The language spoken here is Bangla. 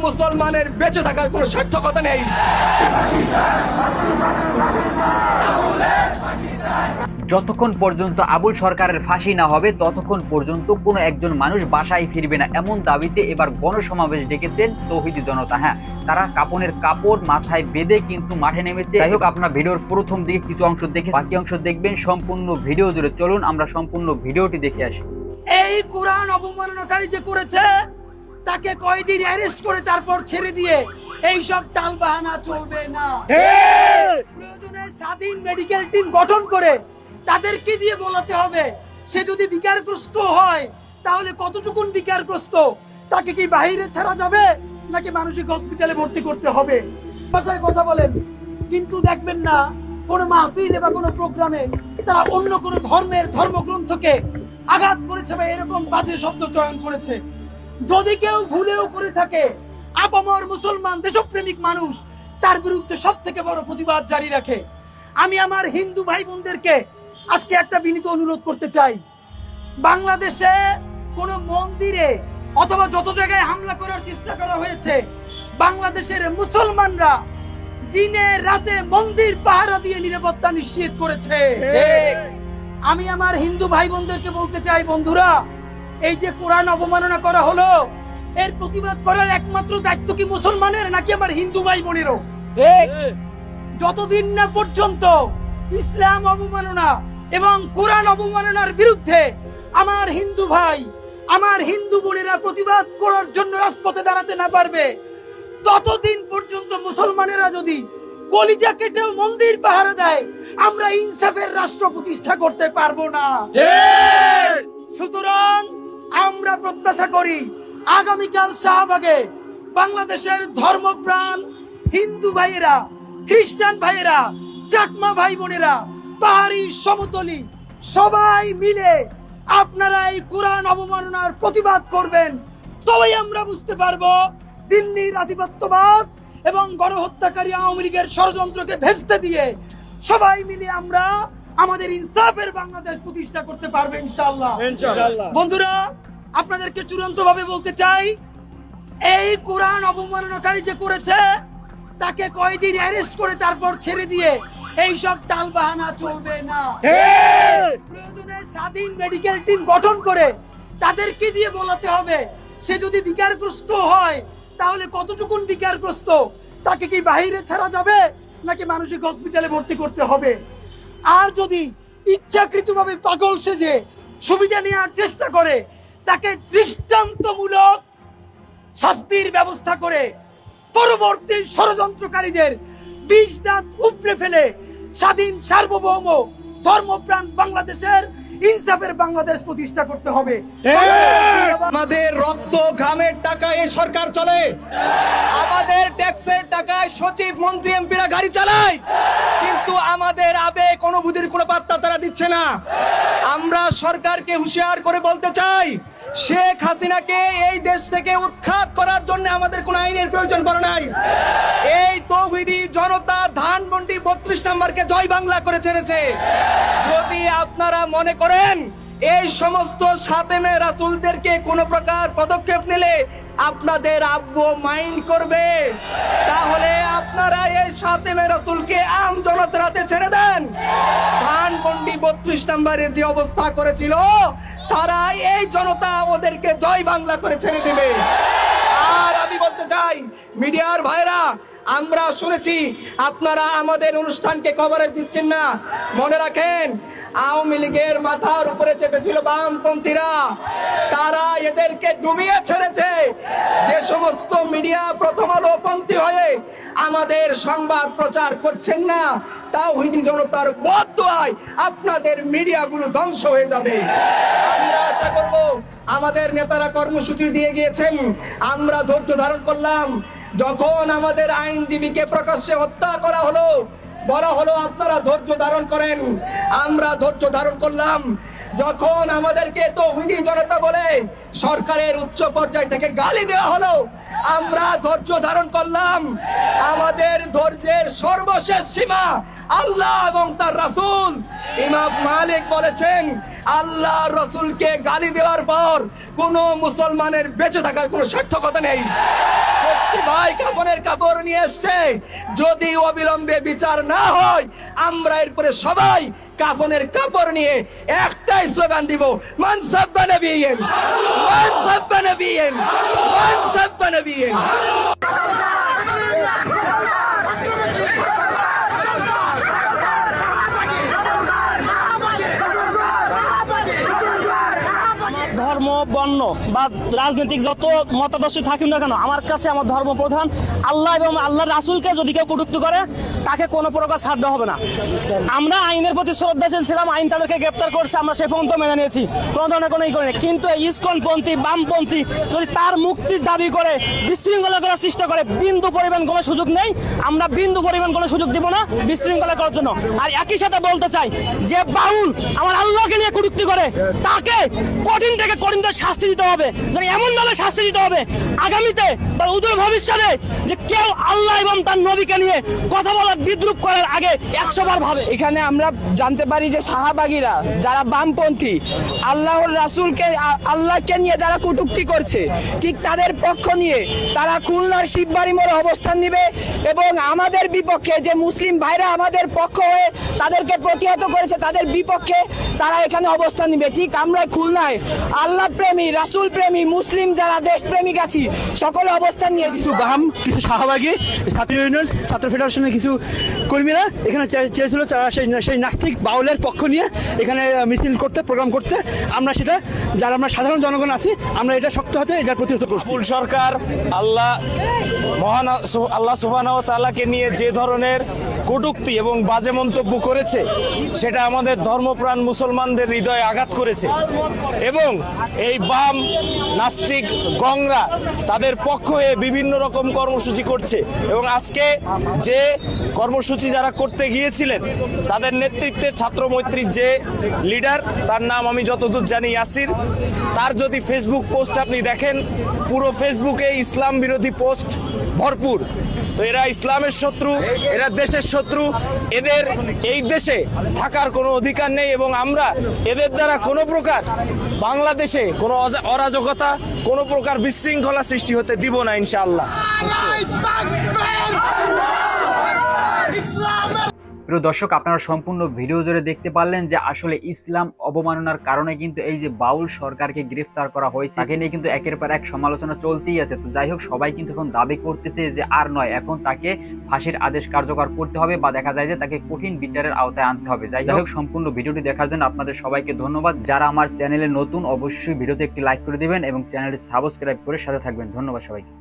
মুসলমানের বেঁচে থাকার কোনো সার্থকতা নেই। যতক্ষণ পর্যন্ত আবুল সরকারের ফাঁসি না হবে ততক্ষণ পর্যন্ত কোনো একজন মানুষ বাসায় ফিরবে না, এমন দাবিতে এবার গণসমাবেশ ডেকেছেন তৌহিদি জনতা। হ্যাঁ, তারা কাপনের কাপড় মাথায় বেঁধে কিন্তু মাঠে নেমেছে। যাই হোক, আপনার ভিডিওর প্রথম দিকে কিছু অংশ দেখে বাকি অংশ দেখবেন সম্পূর্ণ ভিডিও জুড়ে। চলুন আমরা সম্পূর্ণ ভিডিওটি দেখে আসি। এই কোরআন অবমাননাকারী যে করেছে তাকে কয়দিন অ্যারেস্ট করে তারপর ছেড়ে দিয়ে এই সব টালবাহানা চলবে না। প্রয়োজনে স্বাধীন মেডিকেল টিম গঠন করে তাদেরকে দিয়ে বলাতে হবে, সে যদি বিকারগ্রস্ত হয় তাহলে কতটুকুন বিকারগ্রস্ত, তাকে কি বাইরে ছাড়া যাবে নাকি মানসিক হসপিটালে ভর্তি করতে হবে। ভাষায় কথা বলেন, কিন্তু দেখবেন না কোনো মাহফিল বা কোনো প্রোগ্রামে তারা অন্য কোনো ধর্মের ধর্মগ্রন্থকে আঘাত করেছে বা এরকম বাজে শব্দ চয়ন করেছে। যদি কেউ ভুলেও করে থাকে, আপামর মুসলমান দেশপ্রেমিক মানুষ তার বিরুদ্ধে সব থেকে বড় প্রতিবাদ জারি রাখে। আমি আমার হিন্দু ভাই বোনদেরকে আজকে একটা বিনীত অনুরোধ করতে চাই, বাংলাদেশে কোনো মন্দিরে অথবা যত জায়গায় হামলা করার চেষ্টা করা হয়েছে, বাংলাদেশের মুসলমানরা দিনে রাতে মন্দির পাহারা দিয়ে নিরাপত্তা নিশ্চিত করেছে। আমি আমার হিন্দু ভাই বোনদেরকে বলতে চাই, বন্ধুরা, এই যে কোরআন অবমাননা করা হলো, এর প্রতিবাদ করার একমাত্র দায়িত্ব কি মুসলমানের নাকি আমার হিন্দু ভাই বোনেরও? যতদিন না পর্যন্ত ইসলাম অবমাননা এবং কোরআন অবমাননার বিরুদ্ধে আমার হিন্দু ভাই, আমার হিন্দু বোনেরা প্রতিবাদ করার জন্য রাজপথে দাঁড়াতে না পারবে, ততদিন পর্যন্ত মুসলমানেরা যদি কলিজা কেটেও মন্দির পাহারা দেয়, আমরা ইনসাফের রাষ্ট্র প্রতিষ্ঠা করতে পারবো না। সুতরাং আমরা প্রত্যাশা করি আগামীকাল শাহবাগে বাংলাদেশের ধর্মপ্রাণ হিন্দু ভাইয়েরা, খ্রিস্টান ভাইয়েরা, চাকমা ভাই বোনেরা, পাহাড়ি সমতলি সবাই মিলে আপনারা এই কোরআন অবমাননার প্রতিবাদ করবেন। তবেই আমরা বুঝতে পারবো দিল্লির আধিপত্যবাদ এবং গণহত্যাকারী আওয়ামী লীগের ষড়যন্ত্রকে ভেস্তে দিয়ে সবাই মিলে আমরা আমাদের ইনসাফের বাংলাদেশ প্রতিষ্ঠা করতে পারবে ইনশাআল্লাহ। বন্ধুরা, আপনাদেরকে চূড়ান্ত ভাবে বলতে চাই, এই কোরআন অবমাননাকারী যে করেছে তাকে কয়দিন অ্যারেস্ট করে তারপর ছেড়ে দিয়ে এই সব টালবাহানা চলবে না। প্রয়োজনে স্বাধীন মেডিকেল টিম গঠন করে তাদেরকে দিয়ে বলাতে হবে, সে যদি বিকারগ্রস্ত হয় তাহলে কতটুকুন বিকারগ্রস্ত, তাকে কি বাইরে ছাড়া যাবে নাকি মানসিক হসপিটালে ভর্তি করতে হবে। আর যদি ইচ্ছাকৃতভাবে পাগল সেজে সুবিধা নেওয়ার চেষ্টা করে, তাকে দৃষ্টান্তমূলক শাস্তির ব্যবস্থা করে পরবর্তী ষড়যন্ত্রকারীদের ২০ দাঁত উপড়ে ফেলে স্বাধীন সার্বভৌম ধর্মপ্রাণ বাংলাদেশের ইনসাফের বাংলাদেশ প্রতিষ্ঠা করতে হবে। আমাদের রক্ত ঘামের টাকায় এই সরকার চলে, আমাদের ট্যাক্সের টাকায় সচিব মন্ত্রী এমপিরা গাড়ি চালায়, কিন্তু আমাদের আবেগ অনুভূতির কোনো পাত্তা তারা দিচ্ছে না। আমরা সরকারকে হুঁশিয়ার করে বলতে চাই, শেখ হাসিনাকে এই দেশ থেকে উৎখাত করার জন্য আমাদের কোনো আইনের প্রয়োজন পড়ে নাই। এই তৌহিদি জনতা ধানমন্ডি ৩২ নম্বরকে জয় বাংলা করে ছেড়েছে। যদি আপনারা মনে করেন এই সমস্ত সাতেমে রাসূলদেরকে কোনো প্রকার পদক্ষেপ নিলে আপনাদের আব্বু মাইন্ড করবে, তাহলে আপনারা এই সাতেমে রাসূলকে আম জনতার হাতে ছেড়ে দেন। ধানমন্ডি ৩২ নম্বরের যে অবস্থা করেছিল, তারা এই জনতা ওদেরকে জয় বাংলা করে ছেড়ে দেবে। আর আমি বলতে চাই, মিডিয়ার ভাইরা, আমরা শুনেছি আপনারা আমাদের অনুষ্ঠানকে কভারেজ দিচ্ছেন না। মনে রাখেন, আওয়ামী লীগের মাথার উপরে চেপেছিল বামপন্থীরা, তারা এদেরকে ডুবিয়ে ছেড়েছে। যে সমস্ত মিডিয়া প্রথম আলো পন্থী হয়ে আমাদের সংবাদ প্রচার করছেন না, তাওহীদি জনতার বদদোয়ায় আপনাদের মিডিয়াগুলো ধ্বংস হয়ে যাবে। আমরা আশা করব, আমাদের নেতারা কর্মসূচি দিয়ে গিয়েছেন, আমরা ধৈর্য ধারণ করলাম। যখন আমাদের আইনজীবীকে প্রকাশ্যে হত্যা করা হলো, বলা হলো আপনারা ধৈর্য ধারণ করেন, আমরা ধৈর্য ধারণ করলাম। যখন আমাদেরকে তৌহিদি জনতা বলে সরকারের উচ্চ পর্যায় থেকে গালি দেওয়া হলো, আমরা ধৈর্য ধারণ করলাম। আমাদের ধৈর্যের সর্বশেষ সীমা আল্লাহ এবং তার রাসূল। ইমাম মালিক বলেছেন, আল্লাহ রাসূলকে গালি দেওয়ার পর কোন মুসলমানের বেঁচে থাকার কোনো সার্থকতা নেই। সত্যি ভাই কাফনের কাপড় নিয়ে এসছে, যদি অবিলম্বে বিচার না হয় আমরা এরপরে সবাই কাফনের কাপড় নিয়ে একটাই স্লোগান দিব, মান সাব্বা নবিয়্যিন, মান সাব্বা নবিয়্যিন, মান সাব্বা নবিয়্যিন। ধর্ম বর্ণ বা রাজনৈতিক যত মতাদর্শ থাকুক না কেন, আমার কাছে আমার ধর্ম প্রধান। আল্লাহ এবং আল্লাহর রাসূলকে যদি কেউ কটূক্তি করে তাকে কোনো প্রকার ছাড় দেওয়া হবে না। আমরা আইনের প্রতি শ্রদ্ধাশীল ছিলাম, আইন তাদেরকে গ্রেপ্তার করছে, আমরা সে পর্যন্ত মেনে নিয়েছি, কোনো ধরনের কোনো ই করিনি। কিন্তু এই ইসকনপন্থী বামপন্থী যদি তার মুক্তির দাবি করে বিশৃঙ্খলা করার চেষ্টা করে, বিন্দু পরিমাণ কোনো সুযোগ নেই, আমরা বিন্দু পরিমাণ কোনো সুযোগ দিব না বিশৃঙ্খলা করার জন্য। আর একই সাথে বলতে চাই যে বাউল আমার আল্লাহকে নিয়ে কটূক্তি করে তাকে কঠিন থেকে কঠিনতর শাস্তি দিতে হবে, মানে এমন ভাবে শাস্তি দিতে হবে আগামীতে বা উদূর ভবিষ্যতে যে কেউ আল্লাহ এবং তার নবীকে নিয়ে কথা বলার বিদ্রুপ করার আগে 100 বার ভাবে। এখানে আমরা জানতে পারি যে শাহবাগীরা যারা বামপন্থী আল্লাহর রাসূলকে আল্লাহকে নিয়ে যারা কটূক্তি করছে, ঠিক তাদের পক্ষ নিয়ে তারা খুলনার শিববাড়ি মোড়ে অবস্থান নেবে এবং আমাদের বিপক্ষে যে মুসলিম ভাইরা আমাদের পক্ষ হয়ে তাদেরকে প্রতিহত করেছে তাদের বিপক্ষে তারা এখানে অবস্থান নেবে। ঠিক আমরা খুলনায় আল্লাহ প্রেমী, রাসূল প্রেমী, মুসলিম যারা দেশপ্রেমিক আছি সকলে অবস্থান নিয়েছি। কিছু বাম, কিছু শাহবাগী, ছাত্র ইউনিয়ন, ছাত্র ফেডারেশনের কিছু কর্মীরা এখানে চেয়েছিল সেই নাস্তিক বাউলের পক্ষ নিয়ে এখানে মিছিল করতে, প্রোগ্রাম করতে। আমরা সেটা যারা আমরা সাধারণ জনগণ আছি আমরা এটা শক্ত হাতে এটার প্রতিহত করছি। আবুল সরকার মহান আল্লাহ সুবহানাহু ওয়া তাআলাকে নিয়ে যে ধরনের কটূক্তি এবং বাজে মন্তব্য করেছে সেটা আমাদের ধর্মপ্রাণ মুসলমানদের হৃদয়ে আঘাত করেছে এবং এই বাম নাস্তিক গংরা তাদের পক্ষ হয়ে বিভিন্ন রকম কর্মসূচি করছে এবং আজকে যে কর্মসূচি যারা করতে গিয়েছিলেন তাদের নেতৃত্বে ছাত্র মৈত্রীর যে লিডার, তার নাম আমি যতদূর জানি ইয়াসির, তার যদি ফেসবুক পোস্ট আপনি দেখেন পুরো ফেসবুকে ইসলাম বিরোধী পোস্ট ভরপুর। তো এরা ইসলামের শত্রু, এরা দেশের শত্রু, এদের এই দেশে থাকার কোনো অধিকার নেই এবং আমরা এদের দ্বারা কোনো প্রকার বাংলাদেশে কোনো অরাজকতা, কোনো প্রকার বিশৃঙ্খলা সৃষ্টি হতে দিব না ইনশাআল্লাহ। প্রিয় দর্শক, আপনারা সম্পূর্ণ ভিডিও জুড়ে দেখতে পারলেন যে আসলে ইসলাম অবমাননার কারণে কিন্তু এই যে বাউল সরকারকে গ্রেফতার করা হয়েছে, তাকে নিয়ে কিন্তু একের পর এক সমালোচনা চলতেই আছে। তো যাই হোক, সবাই কিন্তু এখন দাবি করতেছে যে আর নয়, এখন তাকে ফাঁসির আদেশ কার্যকর করতে হবে বা দেখা যায় যে তাকে কঠিন বিচারের আওতায় আনতে হবে। যাই হোক, সম্পূর্ণ ভিডিওটি দেখার জন্য আপনাদের সবাইকে ধন্যবাদ। যারা আমার চ্যানেলে নতুন অবশ্যই ভিডিওতে একটি লাইক করে দিবেন এবং চ্যানেলটি সাবস্ক্রাইব করে সাথে থাকবেন। ধন্যবাদ সবাইকে।